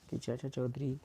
कि चाचा चौधरी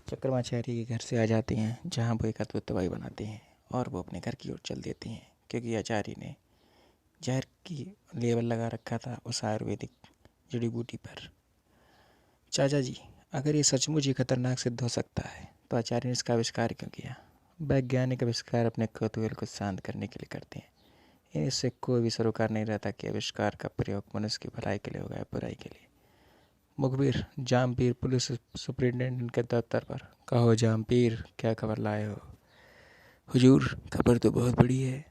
चक्रमाचार्य के घर से आ जाते हैं, जहाँ वो एक अद्भुत दवाई बनाते हैं और वो अपने घर की ओर चल देते हैं, क्योंकि आचार्य ने जहर की लेबल लगा रखा था उस आयुर्वेदिक जड़ी बूटी पर। चाचा जी, अगर ये सचमुच ही खतरनाक सिद्ध हो सकता है तो आचार्य ने इसका आविष्कार क्यों किया? वैज्ञानिक आविष्कार अपने कौतूहल को शांत करने के लिए करते हैं। इससे कोई भी सरोकार नहीं रहता कि आविष्कार का प्रयोग मनुष्य की भलाई के लिए होगा या बुराई के लिए। मुखबिर जामपीर पुलिस सुपरिटेंडेंट के दफ्तर पर। कहो जामपीर, क्या खबर लाए हो? हुजूर, खबर तो बहुत बड़ी है,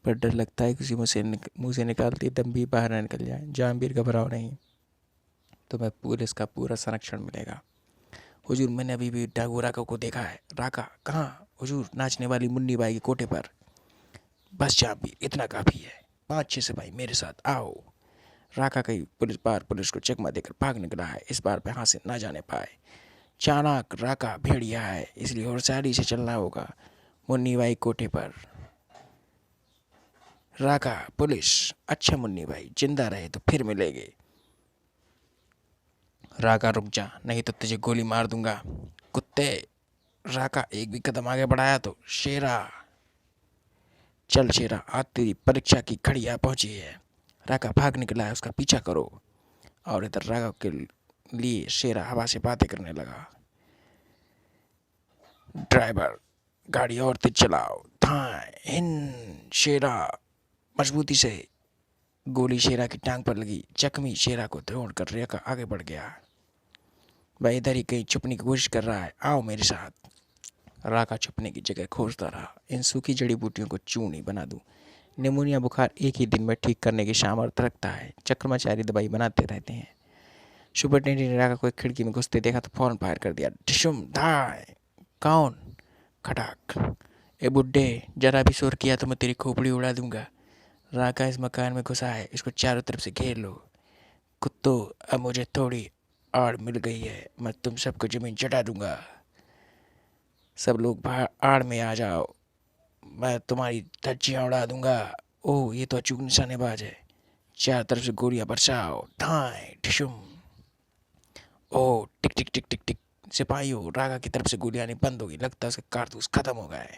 पर डर लगता है किसी मुँह से निकालती दम भी बाहर न निकल जाए। जामपीर, घबराओ नहीं, तुम्हें पुलिस का पूरा संरक्षण मिलेगा। हुजूर, मैंने अभी भी डाकू राका को देखा है। राका कहाँ? हुजूर, नाचने वाली मुन्नी बाई के कोठे पर। बस जामपीर, इतना काफ़ी है। 5-6 सिपाही मेरे साथ आओ। राका कई पुलिस को चकमा देकर भाग निकला है, इस बार पे हाथ से ना जाने पाए। चाणक राका भेड़िया है, इसलिए होशियारी से चलना होगा। मुन्नी बाई कोठे पर। राका पुलिस। अच्छा मुन्नी भाई, जिंदा रहे तो फिर मिलेंगे। राका, रुक जा, नहीं तो तुझे गोली मार दूंगा। कुत्ते। राका एक भी कदम आगे बढ़ाया तो शेरा। चल शेरा, आज तेरी परीक्षा की घड़ी आ पहुंची है। राका भाग निकला है, उसका पीछा करो। और इधर राका के लिए शेरा हवा से बातें करने लगा। ड्राइवर, गाड़ी और तेज चलाओ। धाए हिंद। शेरा मजबूती से। गोली शेरा की टांग पर लगी, जख्मी शेरा को दौड़कर रेखा आगे बढ़ गया। वह इधर ही कहीं छुपने की कोशिश कर रहा है, आओ मेरे साथ। राका छुपने की जगह खोजता रहा। इन सूखी जड़ी बूटियों को चूनी बना दूं। निमोनिया बुखार एक ही दिन में ठीक करने की सामर्थ्य रखता है। चक्रमाचार्य दवाई बनाते रहते हैं। सुपरिटेंडेंट ने राका को एक खिड़की में घुसते देखा तो फौरन फायर कर दिया। ढिशुम धाय। कौन? खटाक। ए बुड्ढे, जरा भी शोर किया तो मैं तेरी खोपड़ी उड़ा दूंगा। राका इस मकान में घुसा है, इसको चारों तरफ से घेर लो। कुत्तों, अब मुझे थोड़ी आड़ मिल गई है, मैं तुम सबको जमीन चटा दूंगा। सब लोग बाहर आड़ में आ जाओ, मैं तुम्हारी धज्जियां उड़ा दूंगा। ओह, ये तो अचूक निशानेबाज है। चार तरफ से गोलियां बरसाओ। धाए ठिशुम। ओह, टिक टिक टिक टिक टिक। सिपाहियों, राका की तरफ से गोलियां नहीं बंद होगी, लगता है उसके कारतूस खत्म हो गए।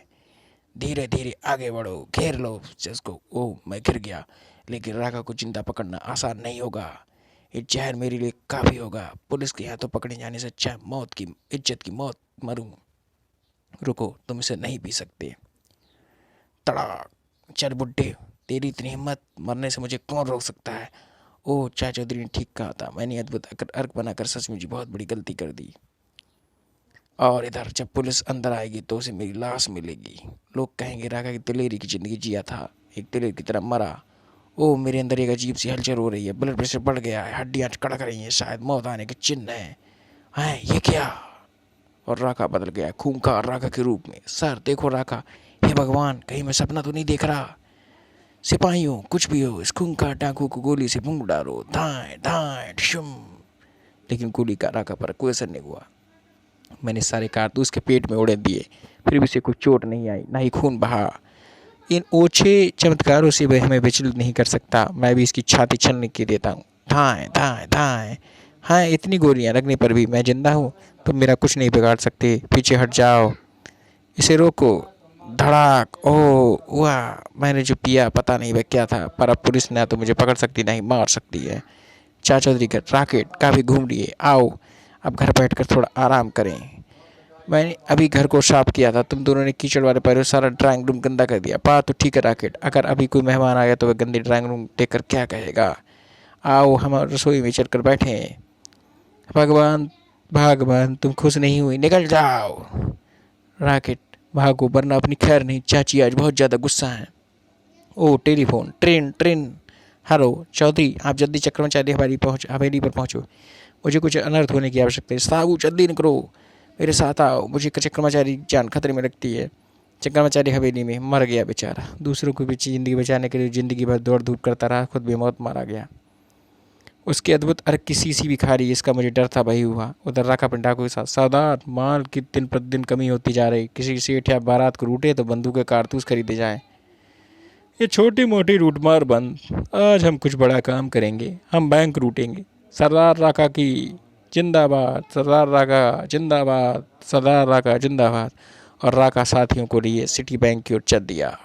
धीरे धीरे आगे बढ़ो, घेर लो उसको। ओह, मैं घिर गया, लेकिन राका को जिंदा पकड़ना आसान नहीं होगा। ये जहर मेरे लिए काफ़ी होगा। पुलिस के हाथों पकड़े जाने से अच्छा मौत की इज्जत की मौत मरूं। रुको, तुम इसे नहीं पी सकते। तड़ाक। चल बुड्ढे, तेरी इतनी हिम्मत, मरने से मुझे कौन रोक सकता है। ओह, चाचा चौधरी ने ठीक कहा था, मैंने अद्भुत अर्क बनाकर सचमुच बहुत बड़ी गलती कर दी। और इधर जब पुलिस अंदर आएगी तो उसे मेरी लाश मिलेगी। लोग कहेंगे राका की दिलेरी की जिंदगी जिया था, एक दिलेर की तरह मरा। ओह, मेरे अंदर एक अजीब सी हलचल हो रही है, ब्लड प्रेशर बढ़ गया है, हड्डियां कड़क रही हैं, शायद मौत आने के चिन्ह हैं। ये क्या? और राका बदल गया, खूंखार राका के रूप में। सर देखो राका, हे भगवान, कहीं मैं सपना तो नहीं देख रहा। सिपाहियों, कुछ भी हो, इस खूंखार डाकू को गोली से भून डालो। धाए धाए ठुम। लेकिन गोली का राका पर कोई असर नहीं हुआ। मैंने सारे कारतूस के पेट में उड़े दिए, फिर भी उसे कोई चोट नहीं आई, ना ही खून बहा। इन ओछे चमत्कारों से वह हमें विचलित नहीं कर सकता। मैं भी इसकी छाती छलने की देता हूँ। धाए धाए धाए। हाँ, इतनी गोलियां लगने पर भी मैं जिंदा हूँ, तुम मेरा कुछ नहीं बिगाड़ सकते। पीछे हट जाओ, इसे रोको। धड़ाक। ओह वाह, मैंने जो पिया पता नहीं वह क्या था, पर अब पुलिस ना तो मुझे पकड़ सकती ना ही मार सकती है। चाचा चौधरी का राकेट काफ़ी घूम लिए, आओ अब घर बैठकर थोड़ा आराम करें। मैंने अभी घर को साफ किया था, तुम दोनों ने कीचड़ वाले पैरों सारा ड्राइंग रूम गंदा कर दिया। बात तो ठीक है राकेट, अगर अभी कोई मेहमान आ गया तो वह गंदी ड्राइंग रूम देखकर क्या कहेगा। आओ हम रसोई में चलकर बैठे। भगवान भगवान, तुम खुश नहीं हुई, निकल जाओ। राकेट, भागो वरना अपनी खैर नहीं, चाची आज बहुत ज़्यादा गुस्सा है। ओ telephone, train train. Hello Chaudhary, आप जल्दी चक्रमाचार्य हवेली पर पहुँचो, मुझे कुछ अनर्थ होने की आवश्यकता है। साहू जल्दी निकलो, मेरे साथ आओ, मुझे चक्रमाचार्य जान खतरे में लगती है। चक्रमाचार्य हवेली में मर गया बेचारा, दूसरों को भी ज़िंदगी बचाने के लिए ज़िंदगी भर दौड़ धूप करता रहा, खुद भी मौत मारा गया। उसके अद्भुत अर्क की सीसी भी खारी, इसका मुझे डर था वही हुआ। उधर राका डाकू के साथ। सावधान, माल की दिन प्रतिदिन कमी होती जा रही, किसी सेठ या बारात को रूटे तो बंदूक कारतूस खरीदे जाए। ये छोटी मोटी लूटमार बंद, आज हम कुछ बड़ा काम करेंगे, हम बैंक लूटेंगे। सरदार राका की जिंदाबाद सरदार राका, जिंदाबाद सरदार राका, जिंदाबाद। और राका साथियों को लिए सिटी बैंक की ओर चल दिया।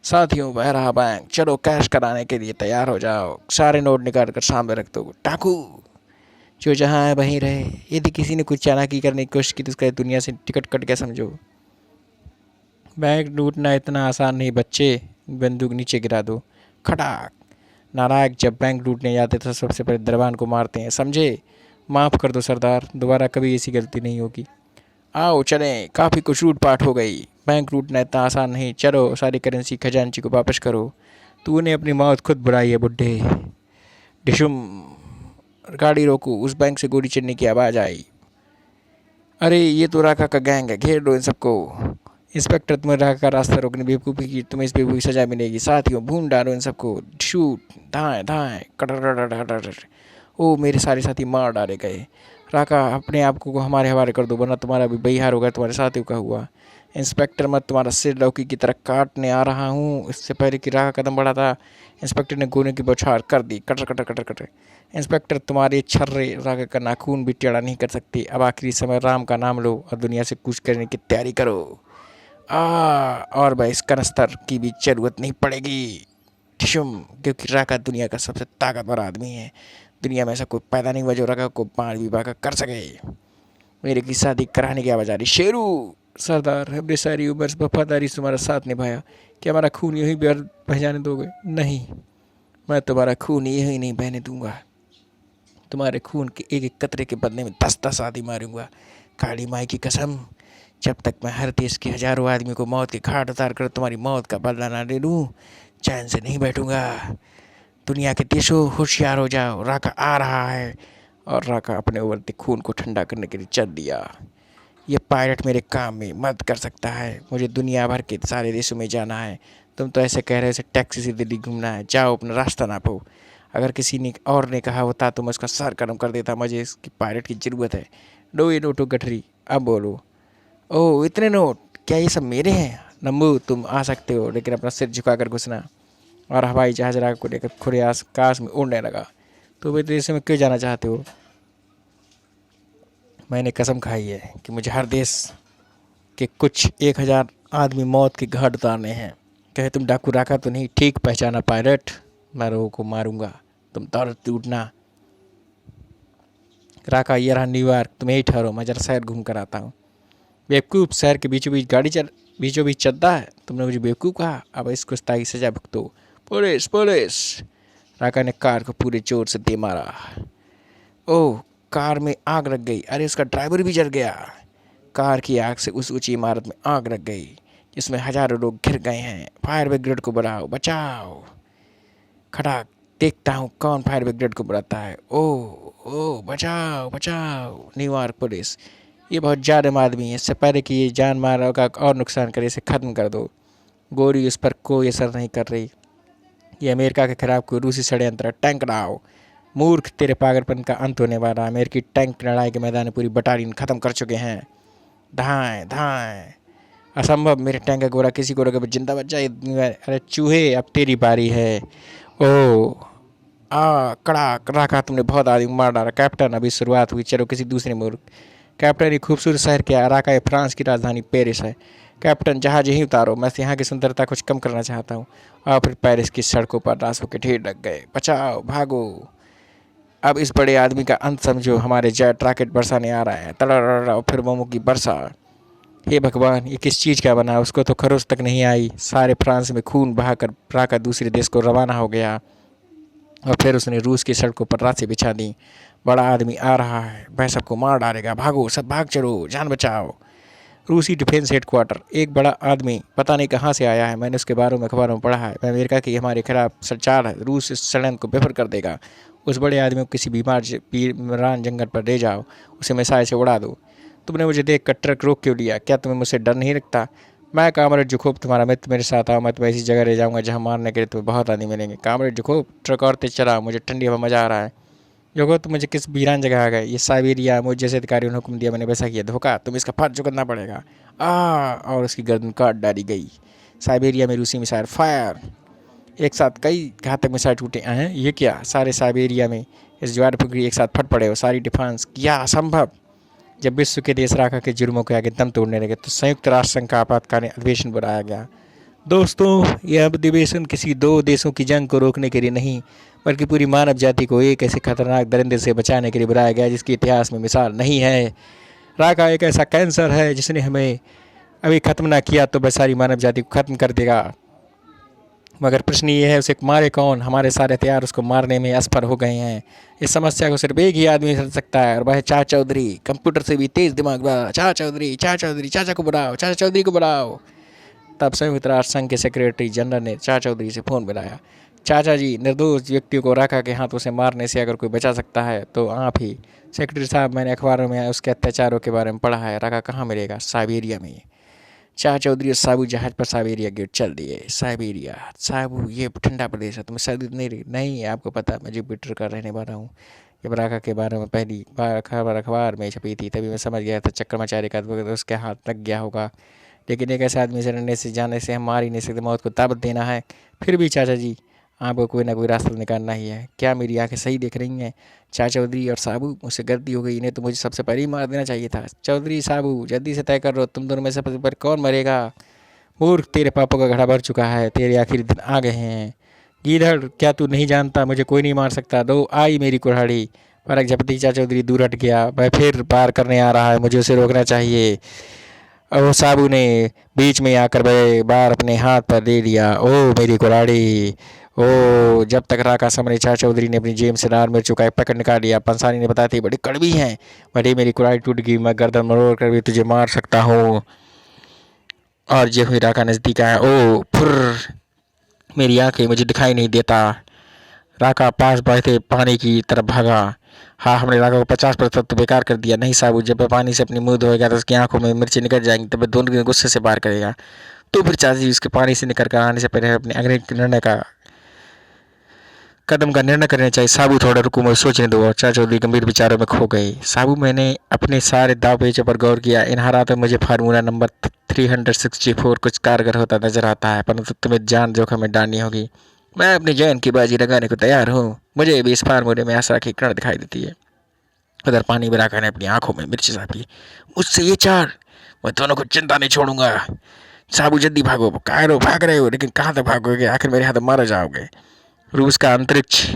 साथियों, बह रहा बैंक, चलो कैश कराने के लिए तैयार हो जाओ। सारे नोट निकाल कर सामने रख दो। डाकू जो जहाँ है वहीं रहे। यदि किसी ने कुछ चालाकी करने की कोशिश की तो उसका दुनिया से टिकट कट गया समझो। बैंक लूटना इतना आसान नहीं बच्चे, बंदूक नीचे गिरा दो। खटाक। नालायक जब बैंक लूटने जाते तो सबसे पहले दरबान को मारते हैं, समझे? माफ़ कर दो सरदार, दोबारा कभी ऐसी गलती नहीं होगी। आओ चलें, काफ़ी कुछ लूटपाट हो गई। बैंक लूटना इतना आसान नहीं, चलो सारी करेंसी खजांची को वापस करो। तूने अपनी मौत खुद बुलाई है बुड्ढे। डिशुम। गाड़ी रोको, उस बैंक से गोली चलने की आवाज़ आई। अरे ये तो राका का गैंग है, घेर लो इन सबको। इंस्पेक्टर, तुम्हें राका का रास्ता रोकने बेवकूफ़ी की, तुम्हें इस बेवकूफ़ी सजा मिलेगी। साथियों, भून डालो इन सबको। Shoot, धाएँ धाएँ, cutter. ओ मेरे सारे साथी मार डाले गए। राका, अपने आप को हमारे हवाले कर दो, वरना तुम्हारा भी वही हाल होगा तुम्हारे साथियों का हुआ। इंस्पेक्टर, मैं तुम्हारा सिर लौकी की तरह काटने आ रहा हूँ। इससे पहले कि राका कदम बढ़ाता, इंस्पेक्टर ने गोली की बौछार कर दी। कटर। इंस्पेक्टर, तुम्हारे छर्रे राका का नाखून भी टेढ़ा नहीं कर सकती। अब आखिरी समय राम का नाम लो और दुनिया से कूच करने की तैयारी करो। और भाई इस कनस्तर की भी जरूरत नहीं पड़ेगी। ठिशुम, क्योंकि राका दुनिया का सबसे ताकतवर आदमी है। दुनिया में ऐसा कोई पैदा नहीं हुआ जो राका को 5 विवाह कर सके। मेरे की शादी कराने की आवाज़ आ रही। शेरू, सरदार, हमने सारी उम्र वफादारी से तुम्हारा साथ निभाया, क्या हमारा खून यही बह जाने दोगे? नहीं, मैं तुम्हारा खून यही नहीं बहने दूंगा। तुम्हारे खून के एक एक कतरे के बदले में 10-10 आदमी मारूंगा। काली माई की कसम, जब तक मैं हर देश के हजारों आदमी को मौत के घाट उतार कर तुम्हारी मौत का बदला ना ले लूँ, चैन से नहीं बैठूंगा। दुनिया के देशों, होशियार हो जाओ, राका आ रहा है। और राका अपने उबलते खून को ठंडा करने के लिए चल दिया। ये पायलट मेरे काम में मदद कर सकता है। मुझे दुनिया भर के सारे देशों में जाना है। तुम तो ऐसे कह रहे हो टैक्सी से दिल्ली घूमना है, जाओ अपना रास्ता नापो। अगर किसी ने और ने कहा होता तो मैं उसका सर गर्म कर देता। मुझे इसकी पायलट की ज़रूरत है। लो ये नोटो गठरी, अब बोलो। ओह इतने नोट, क्या ये सब मेरे हैं? नंबू, तुम आ सकते हो, लेकिन अपना सिर झुकाकर घुसना। और हवाई जहाज राका को लेकर खुले आकाश में उड़ने लगा। तो विदेश में क्यों जाना चाहते हो? मैंने कसम खाई है कि मुझे हर देश के कुछ 1000 आदमी मौत के घाट उतारने हैं। कहे तुम डाकू राका तो नहीं? ठीक पहचाना पायलट, मैं लोगों को मारूंगा, तुम दौलत टूटना। राका, ये रहा न्यूयॉर्क, तुम यही ठहरो, मैं जरा शहर घूम कर आता हूँ। बेवकूफ़, शहर के बीचों बीच चलता है। तुमने मुझे बेवकूफ़ कहा, अब इसको स्थायी सजा भुगतो। पुलिस। राका ने कार को पूरे जोर से दे मारा। ओह, कार में आग लग गई। अरे उसका ड्राइवर भी जल गया। कार की आग से उस ऊंची इमारत में आग लग गई जिसमें हजारों लोग घिर गए हैं। फायर ब्रिगेड को बुलाओ, बचाओ। खटाक, देखता हूँ कौन फायर ब्रिगेड को बुलाता है। ओह, बचाओ। न्यूयॉर्क पुलिस, ये बहुत जालिम आदमी है। इससे पहले कि ये जान मार का और नुकसान करे, इसे ख़त्म कर दो। गोली उस पर कोई असर नहीं कर रही। ये अमेरिका के खिलाफ कोई रूसी षड्यंत्र। टैंक लाओ। मूर्ख, तेरे पागलपन का अंत होने वाला। अमेरिकी टैंक लड़ाई के मैदान में पूरी बटालियन ख़त्म कर चुके हैं। धाएँ। असंभव, मेरे टैंक का गोला किसी को लगे जिंदा बच जाए। अरे चूहे, अब तेरी बारी है। ओह कड़ाक, राका तुमने बहुत आदमी मार डाला। कैप्टन, अभी शुरुआत हुई, चलो किसी दूसरे मुल्क। कैप्टन, ये खूबसूरत शहर क्या है? राका, ये फ्रांस की राजधानी पेरिस है। कैप्टन, जहाज यहीं उतारो, मैं यहाँ की सुंदरता कुछ कम करना चाहता हूँ। और फिर पेरिस की सड़कों पर लाशों के ढेर लग गए। बचाओ, भागो, अब इस बड़े आदमी का अंत समझो। हमारे जेट रॉकेट बरसाने आ रहा है, तड़ा, और फिर बमों की बरसा। हे भगवान, ये किस चीज़ का बना? उसको तो खरोच तक नहीं आई। सारे फ्रांस में खून बहाकर राका दूसरे देश को रवाना हो गया। और फिर उसने रूस की सड़कों पर रास्ते बिछा दी। बड़ा आदमी आ रहा है, वह सबको मार डालेगा। भागो, सब भाग चलो, जान बचाओ। रूसी डिफेंस हेडक्वार्टर, एक बड़ा आदमी पता नहीं कहाँ से आया है। मैंने उसके बारे में अखबारों में पढ़ा है। वह अमेरिका की हमारे खिलाफ सरचाल है। रूस इस षड्यंत्र को विफल कर देगा। उस बड़े आदमी को किसी बीमार जंगल पर ले जाओ, उसे मिसाइल से उड़ा दो। तुमने मुझे देख कर ट्रक रोक क्यों लिया? क्या तुम्हें मुझसे डर नहीं लगता? मैं कामरेड जुखोब, तुम्हारा मित्र, मेरे साथ आओ। मैं तुम्हें ऐसी जगह ले जाऊंगा जहाँ मारने के लिए तुम्हें बहुत आदमी मिलेंगे। कामरेड जुखोब, ट्रक और तेज चलाओ, मुझे ठंडी हवा मज़ा आ रहा है। जुखोब, तुम मुझे किस वीरान जगह आ गए? ये साइबेरिया, मुझे जैसे अधिकारियों ने हुक्म दिया मैंने वैसा किया। धोखा, तुम इसका फर्ज चुकाना पड़ेगा। और उसकी गर्दन काट डाली गई। साइबेरिया में रूसी मिसाइल फायर। एक साथ कई घातक मिसाइल टूटे हैं। ये क्या? सारे साइबेरिया में इस ज्वार फुकरी एक साथ फट पड़े और सारी डिफेंस किया असंभव। जब विश्व के देश राका के जुर्मों के आगे दम तोड़ने लगे तो संयुक्त राष्ट्र संघ का आपातकालीन अधिवेशन बुलाया गया। दोस्तों, यह अधिवेशन किसी दो देशों की जंग को रोकने के लिए नहीं, बल्कि पूरी मानव जाति को एक ऐसे खतरनाक दरिंदे से बचाने के लिए बुलाया गया जिसकी इतिहास में मिसाल नहीं है। राका एक ऐसा कैंसर है जिसने हमें अभी ख़त्म ना किया तो वह सारी मानव जाति को ख़त्म कर देगा। मगर प्रश्न ये है, उसे मारे कौन? हमारे सारे हथियार उसको मारने में असफल हो गए हैं। इस समस्या को सिर्फ एक ही आदमी हल सकता है और वह है चाचा चौधरी, कंप्यूटर से भी तेज दिमाग वाला चाचा चौधरी। चाचा को बुलाओ, चाचा चौधरी को बुलाओ। तब संयुक्त राष्ट्र संघ के सेक्रेटरी जनरल ने चाचा चौधरी से फ़ोन मिलाया। चाचा जी, निर्दोष व्यक्तियों को राका के हाथों से मारने से अगर कोई बचा सकता है तो आप ही। सेक्रेटरी साहब, मैंने अखबारों में उसके अत्याचारों के बारे में पढ़ा है। राका कहाँ मिलेगा? साइबेरिया में। चाचा चौधरी और साबू जहाज पर साइबेरिया गेट चल दिए। साइबेरिया, साबू, ये ठंडा प्रदेश है, तुम्हें सर्दी नहीं रही? नहीं, आपको पता मैं जुपिटर का रहने वाला हूँ। जब राका के बारे में पहली बार खबर अखबार में छपी थी तभी मैं समझ गया था चक्रमाचार्य का उसके हाथ लग गया होगा। लेकिन एक ऐसे आदमी से लड़ने से जाने से हम मार ही नहीं सकते, मौत को दावत देना है। फिर भी चाचा जी, आपको कोई ना कोई रास्ता निकालना ही है। क्या मेरी आंखें सही देख रही हैं? चाचा चौधरी और साबू, मुझसे गलती हो गई, इन्हें तो मुझे सबसे पहले ही मार देना चाहिए था। चौधरी, साबू, जल्दी से तय कर लो, तुम दोनों में से सबसे पहले कौन मरेगा? मूर्ख, तेरे पापों का घड़ा भर चुका है, तेरे आखिरी दिन आ गए हैं। गीधड़, क्या तू नहीं जानता मुझे कोई नहीं मार सकता? दो आई मेरी कुल्हाड़ी। पर एक झपटी चाचा चौधरी दूर हट गया। वह फिर पार करने आ रहा है, मुझे उसे रोकना चाहिए। और साबू ने बीच में आकर वह बार अपने हाथ पर ले लिया। ओ मेरी कुल्हाड़ी, ओ। जब तक राका समझे, चाचा चौधरी ने अपनी जेब से लाल मिर्चों का एक पैकेट निकाल लिया। पंसारी ने बताया थी, बड़ी कड़वी हैं। बड़ी मेरी कुल्हाड़ी टूट गई, मैं गर्दन मरोड़ कर भी तुझे मार सकता हूँ। और जो ही राका नज़दीक आया, ओ फुर्र, मेरी आंखें, मुझे दिखाई नहीं देता। राका पास बहते पानी की तरफ भागा। हाँ, हमने राका को 50% तो बेकार कर दिया। नहीं साबू, जब वह पानी से अपनी मुंह धोएगा तो उसकी आंखों में मिर्ची निकल जाएंगी, तब वह दोनों दिन गुस्से से बाहर करेगा। तो फिर चाचा जी, उसके पानी से निकल कर आने से पहले अपने अगले निर्णय का कदम का निर्णय करना चाहिए। साबू, थोड़ा रुको, मुझे सोचने दो। और चाचा चौधरी गंभीर विचारों में खो गए। साबू, मैंने अपने सारे दाव पेचों पर गौर किया। इन हालात में मुझे फार्मूला नंबर 364 कुछ कारगर होता नजर आता है, परंतु तुम्हें जान जोखिम में डालनी होगी। मैं अपनी जान की बाजी लगाने को तैयार हूँ। मुझे भी इस फार्मूले में आशा की किरण दिखाई देती है। उधर पानी में राका ने अपनी आंखों में मिर्ची साफी। मुझसे ये चार, मैं दोनों को चिंता नहीं छोड़ूंगा। साबू, जल्दी भागो। कायरो, भाग रहे हो, लेकिन कहाँ तक भागोगे? आखिर मेरे हाथ मारा जाओगे। रूस का अंतरिक्ष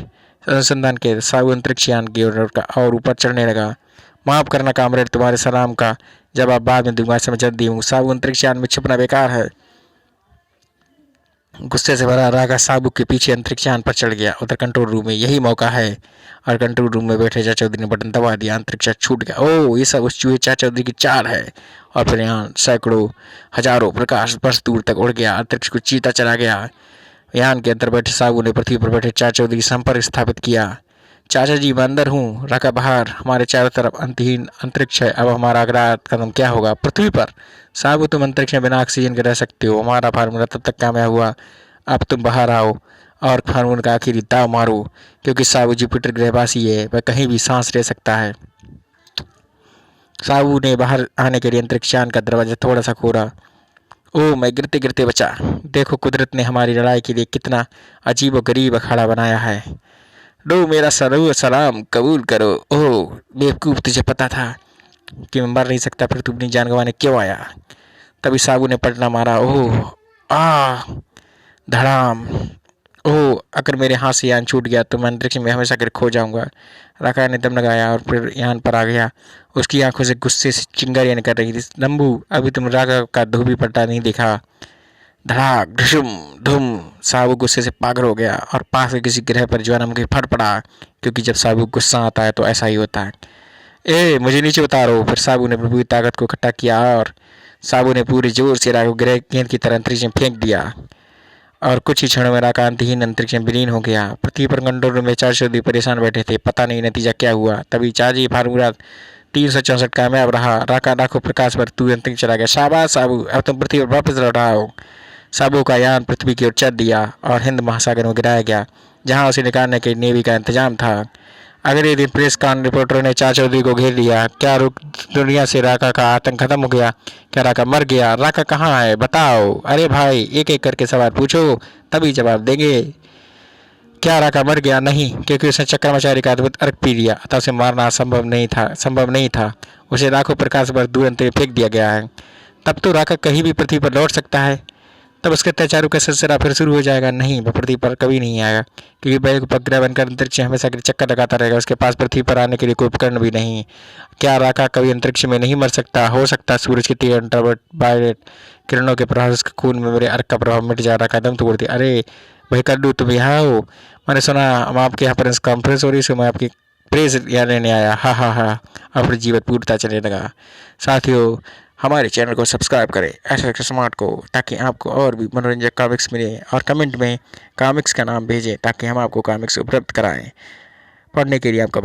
अनुसंधान के साबू अंतरिक्ष यान की ओर और ऊपर चढ़ने लगा। माफ़ करना कामरेड, तुम्हारे सलाम का जवाब बाद में दूंगा, समय जल्दी हूँ। साबू, अंतरिक्ष यान में छिपना बेकार है। गुस्से से भरा राका साबू के पीछे अंतरिक्ष यान पर चढ़ गया। उधर कंट्रोल रूम में यही मौका है। और कंट्रोल रूम में बैठे चाचा चौधरी ने बटन दबा दिया। अंतरिक्ष छूट गया। ओह, ये सब उस चूहे चाचा चौधरी की चाल है। और फिर यान सैकड़ों हजारों प्रकाश वर्ष दूर तक उड़ गया। अंतरिक्ष को चीता चला गया। यान के अंदर बैठे साबू ने पृथ्वी पर बैठे चाचा चौधरी संपर्क स्थापित किया। चाचा जी, मैं अंदर हूँ, राका बाहर। हमारे चारों तरफ अंतहीन अंतरिक्ष है। अब हमारा अगला कदम क्या होगा? पृथ्वी पर। साबू, तुम अंतरिक्ष में बिना ऑक्सीजन के रह सकते हो। हमारा फार्मूला तब तक कामयाब हुआ। अब तुम बाहर आओ और फार्मूला का आखिरी दाव मारो, क्योंकि साबू जुपिटर ग्रहवासी है, वह कहीं भी सांस ले सकता है। साबू ने बाहर आने के लिए अंतरिक्ष यान का दरवाजा थोड़ा सा खोला। ओह, मैं गिरते गिरते बचा। देखो, कुदरत ने हमारी लड़ाई के लिए कितना अजीब व गरीब अखाड़ा बनाया है। लो, मेरा सलाम कबूल करो। ओह बेवकूफ़, तुझे पता था कि मैं मर नहीं सकता, फिर तू अपनी जान गंवाने क्यों आया? तभी साबू ने पलटा मारा। ओह, आ, धड़ाम। ओह, अगर मेरे हाथ से यान छूट गया तो मैं अंतरिक्ष में हमेशा के लिए खो जाऊंगा। राका ने दम लगाया और फिर यान पर आ गया। उसकी आंखों से गुस्से से चिंगारियां निकल रही थी। लंबू, अभी तुम राका का धोबी पलटा नहीं देखा। धड़ाक, ढुम धुम। साबू गुस्से से पागल हो गया और पास के किसी ग्रह पर ज्वालामुखी फट पड़ा, क्योंकि जब साबू गुस्सा आता है तो ऐसा ही होता है। ए, मुझे नीचे उतारो। फिर साबू ने प्रभु की ताकत को इकट्ठा किया और साबू ने पूरे जोर से राका को ग्रह गेंद की तरह अंतरिक्ष में फेंक दिया। और कुछ ही क्षणों में राका अंतहीन अंतरिक्ष में विलीन हो गया। पृथ्वी पर कंट्रोल रूम में चाचा चौधरी परेशान बैठे थे, पता नहीं नतीजा क्या हुआ। तभी चाची फार्मूला 364 कामयाब रहा। राका लाखों प्रकाश पर तू अंतरिक्ष चला गया। शाबाश साबू, अब तुम पृथ्वी पर वापस लौट आओ। साबू का यान पृथ्वी की ओर चल दिया और हिंद महासागर में गिराया गया, जहां उसे निकालने के नेवी का इंतजाम था। अगले दिन प्रेस कान रिपोर्टरों ने चाचा चौधरी को घेर लिया। क्या दुनिया से राका का आतंक खत्म हो गया? क्या राका मर गया? राका कहाँ है? बताओ। अरे भाई, एक एक करके सवाल पूछो, तभी जवाब देंगे। क्या राका मर गया? नहीं, क्योंकि उसने चक्रमाचार्य का अद्भुत अर्क पी लिया, अतः उसे मारना संभव नहीं था। उसे लाखों प्रकाश वर्ष दूर अंतरिक्ष में फेंक दिया गया है। तब तो राका कहीं भी पृथ्वी पर लौट सकता है। तब उसके अत्याचारों का सिलसिला फिर शुरू हो जाएगा। नहीं, वह पृथ्वी पर कभी नहीं आएगा, क्योंकि वह एक उपग्रह बनकर अंतरिक्ष में हमेशा के लिए चक्कर लगाता रहेगा। उसके पास पृथ्वी पर आने के लिए कोई उपकरण भी नहीं। क्या राका कभी अंतरिक्ष में नहीं मर सकता? हो सकता है सूरज की तीव्र अल्ट्रावायलेट किरणों के प्रभाव से उसके खून में मेरे अर्क का प्रभाव मिट जा रहा, कदम तोड़ दिया। अरे भाई कड्डू, तुम यहाँ हो? मैंने सुना हम आपके यहाँ प्रेस कॉन्फ्रेंस हो रही, इसमें मैं आपकी प्रेस यहाँ लेने आया। हा हा हा। अब फिर जीवन पूर्णता चलने लगा। साथियों, हमारे चैनल को सब्सक्राइब करें ऐसे स्मार्ट को, ताकि आपको और भी मनोरंजक कॉमिक्स मिले, और कमेंट में कॉमिक्स का नाम भेजें ताकि हम आपको कॉमिक्स उपलब्ध कराएं। पढ़ने के लिए आपका